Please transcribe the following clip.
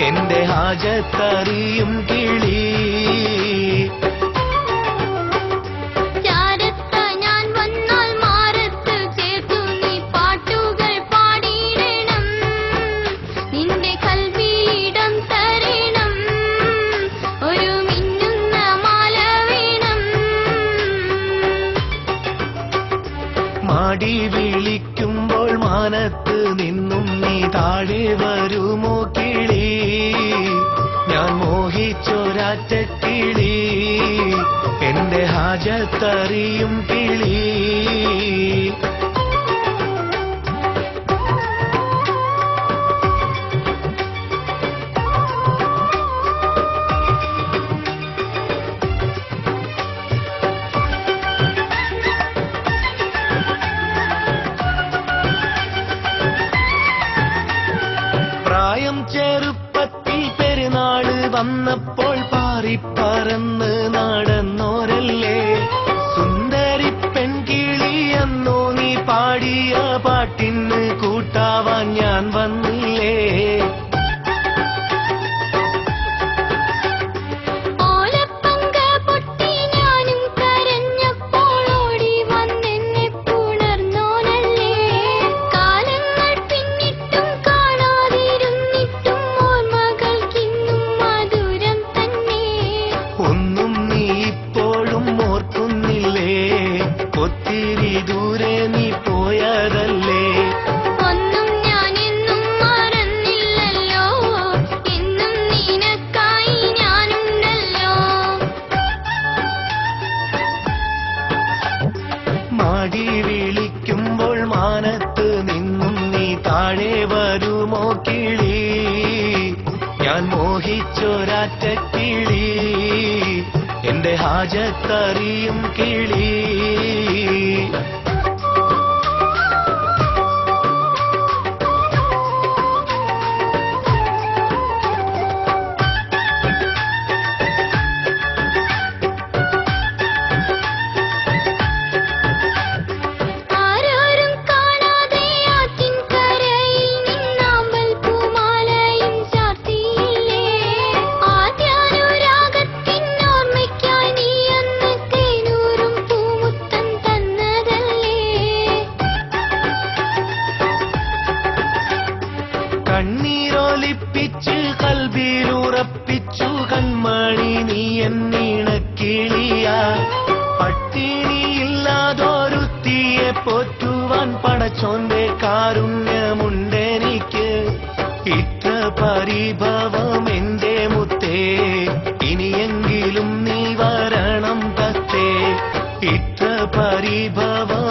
എന്റെ ഹാജത്തറിയും കിളി. മാടി വിളിക്കുമ്പോൾ മാനത്ത് നിന്നും നീ താഴെ വരുമോ കിളി? ഞാൻ മോഹിച്ചൊരാറ്റ കിളി, എന്റെ ഹാജത്തറിയും കിളി. പ്രായം ചെറുപ്പത്തിൽ പെരുന്നാള് വന്നപ്പോൾ പാറിപ്പറന്ന് നടന്നോരല്ലേ സുന്ദരി പെൺകിളി. എന്നോ നീ പാടിയ പാട്ടിന് കൂട്ടാവാൻ ഞാൻ വന്നില്ലേ? ഒത്തിരി ദൂരെ നീ പോയതല്ലേ? ഒന്നും ഞാൻ എന്നും മറന്നില്ലല്ലോ, എന്നും നിനക്കായി ഞാനുണ്ടല്ലോ. മാടി വിളിക്കുമ്പോൾ മാനത്ത് നിന്നും നീ താഴെ വരുമോ കിളി? ഞാൻ മോഹിച്ചൊരാറ്റ കിളി, എന്റെ ഹാജത്തറിയും കിളി. കണ്ണീരൊലിപ്പിച്ച് കൽബിലുറപ്പിച്ചു കൺമണി നീ എന്നീണക്കിളിയാ. പട്ടിണിയില്ലാതൊരുത്തിയെ പോറ്റുവാൻ പടച്ചോന്റെ കാരുണ്യമുണ്ടെനിക്ക്. ഇത്ര പരിഭവം എന്റെ മുത്തേ, ഇനിയെങ്കിലും നീ വരണം തത്തേ. ഇത്ര പരിഭവം